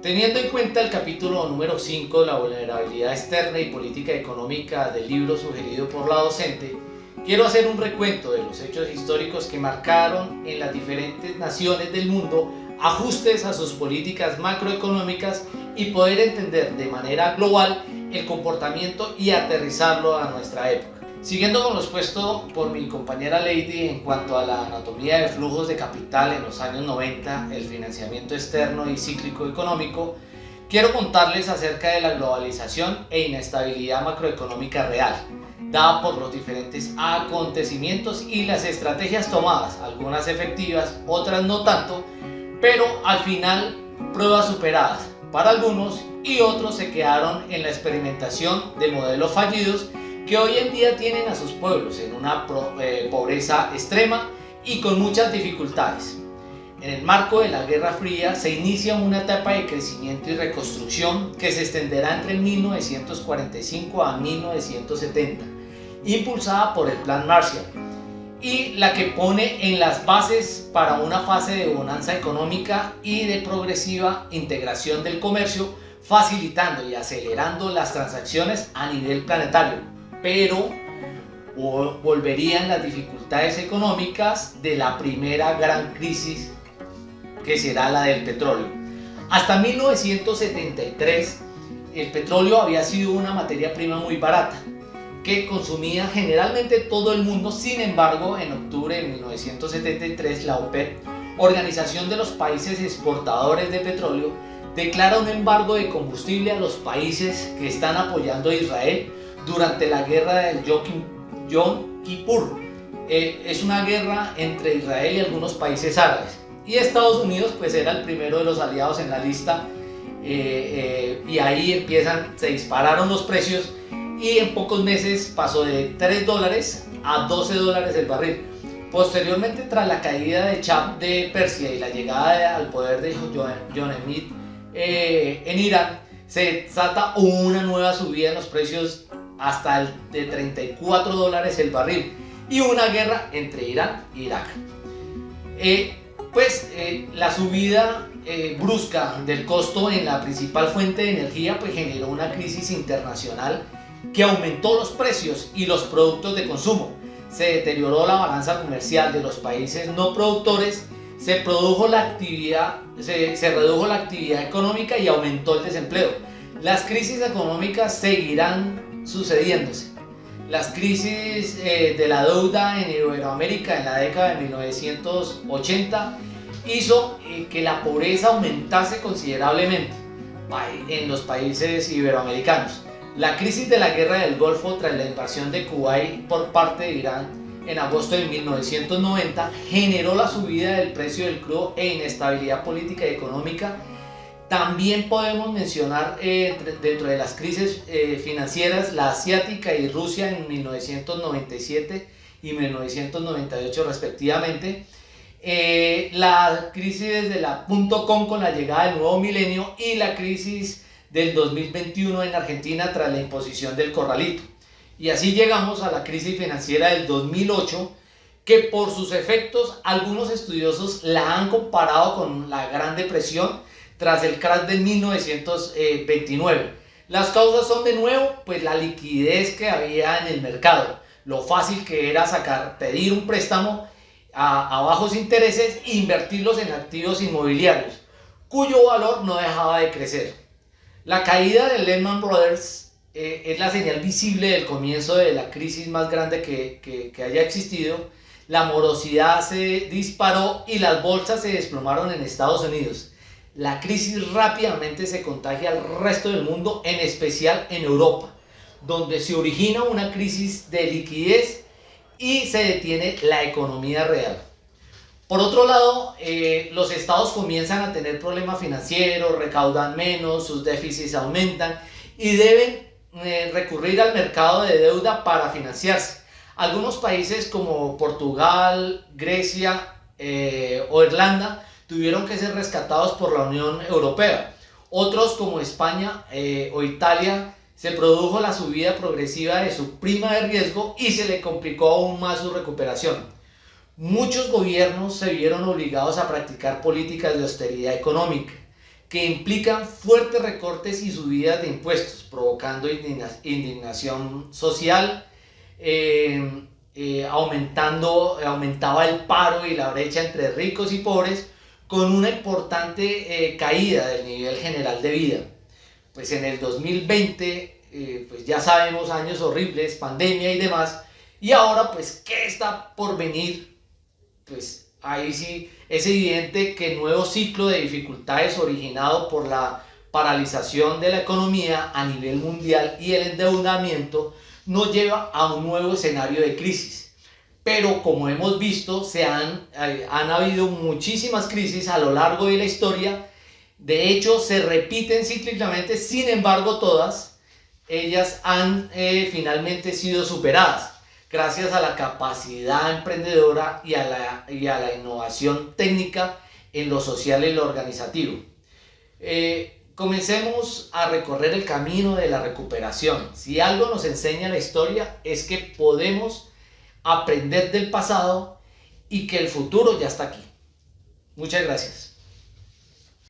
Teniendo en cuenta el capítulo número 5, la vulnerabilidad externa y política económica del libro sugerido por la docente, quiero hacer un recuento de los hechos históricos que marcaron en las diferentes naciones del mundo ajustes a sus políticas macroeconómicas y poder entender de manera global el comportamiento y aterrizarlo a nuestra época. Siguiendo con lo expuesto por mi compañera Lady en cuanto a la anatomía de flujos de capital en los años 90, el financiamiento externo y cíclico económico, quiero contarles acerca de la globalización e inestabilidad macroeconómica real, dada por los diferentes acontecimientos y las estrategias tomadas, algunas efectivas, otras no tanto, pero al final pruebas superadas para algunos y otros se quedaron en la experimentación de modelos fallidos que hoy en día tienen a sus pueblos en una pobreza extrema y con muchas dificultades. En el marco de la Guerra Fría se inicia una etapa de crecimiento y reconstrucción que se extenderá entre 1945 a 1970, impulsada por el Plan Marshall, y la que pone en las bases para una fase de bonanza económica y de progresiva integración del comercio, facilitando y acelerando las transacciones a nivel planetario. Pero volverían las dificultades económicas de la primera gran crisis, que será la del petróleo. Hasta 1973 el petróleo había sido una materia prima muy barata que consumía generalmente todo el mundo. Sin embargo, en octubre de 1973 la OPEP, Organización de los Países Exportadores de Petróleo, declara un embargo de combustible a los países que están apoyando a Israel durante la guerra del Yom Kippur. Es una guerra entre Israel y algunos países árabes, y Estados Unidos pues era el primero de los aliados en la lista, y ahí se dispararon los precios y en pocos meses pasó de $3 a $12 el barril. Posteriormente, tras la caída de Shah de Persia y la llegada al poder de Johnny en Irán, se desata una nueva subida en los precios hasta de $34 el barril y una guerra entre Irán e Irak. La subida brusca del costo en la principal fuente de energía pues generó una crisis internacional que aumentó los precios y los productos de consumo. Se deterioró la balanza comercial de los países no productores, se redujo la actividad económica y aumentó el desempleo. Las crisis económicas seguirán sucediéndose. Las crisis de la deuda en Iberoamérica en la década de 1980 hizo que la pobreza aumentase considerablemente en los países iberoamericanos. La crisis de la guerra del Golfo tras la invasión de Kuwait por parte de Irán en agosto de 1990 generó la subida del precio del crudo e inestabilidad política y económica. También podemos mencionar dentro de las crisis financieras la asiática y Rusia en 1997 y 1998 respectivamente, la crisis desde la .com con la llegada del nuevo milenio y la crisis del 2021 en Argentina tras la imposición del corralito. Y así llegamos a la crisis financiera del 2008, que por sus efectos algunos estudiosos la han comparado con la Gran Depresión tras el crash de 1929. Las causas son de nuevo pues la liquidez que había en el mercado, lo fácil que era pedir un préstamo a bajos intereses e invertirlos en activos inmobiliarios, cuyo valor no dejaba de crecer. La caída de Lehman Brothers es la señal visible del comienzo de la crisis más grande que haya existido. La morosidad se disparó y las bolsas se desplomaron en Estados Unidos. La crisis rápidamente se contagia al resto del mundo, en especial en Europa, donde se origina una crisis de liquidez y se detiene la economía real. Por otro lado, los estados comienzan a tener problemas financieros, recaudan menos, sus déficits aumentan y deben recurrir al mercado de deuda para financiarse. Algunos países como Portugal, Grecia o Irlanda tuvieron que ser rescatados por la Unión Europea. Otros como España o Italia se produjo la subida progresiva de su prima de riesgo y se le complicó aún más su recuperación. Muchos gobiernos se vieron obligados a practicar políticas de austeridad económica que implican fuertes recortes y subidas de impuestos, provocando indignación social, aumentaba el paro y la brecha entre ricos y pobres, con una importante caída del nivel general de vida. Pues en el 2020, pues ya sabemos, años horribles, pandemia y demás, y ahora pues ¿qué está por venir? Pues ahí sí es evidente que el nuevo ciclo de dificultades originado por la paralización de la economía a nivel mundial y el endeudamiento nos lleva a un nuevo escenario de crisis. Pero como hemos visto, han habido muchísimas crisis a lo largo de la historia. De hecho, se repiten cíclicamente, sin embargo, todas ellas han finalmente sido superadas gracias a la capacidad emprendedora y a la innovación técnica en lo social y lo organizativo. Comencemos a recorrer el camino de la recuperación. Si algo nos enseña la historia es que podemos aprender del pasado y que el futuro ya está aquí. Muchas gracias.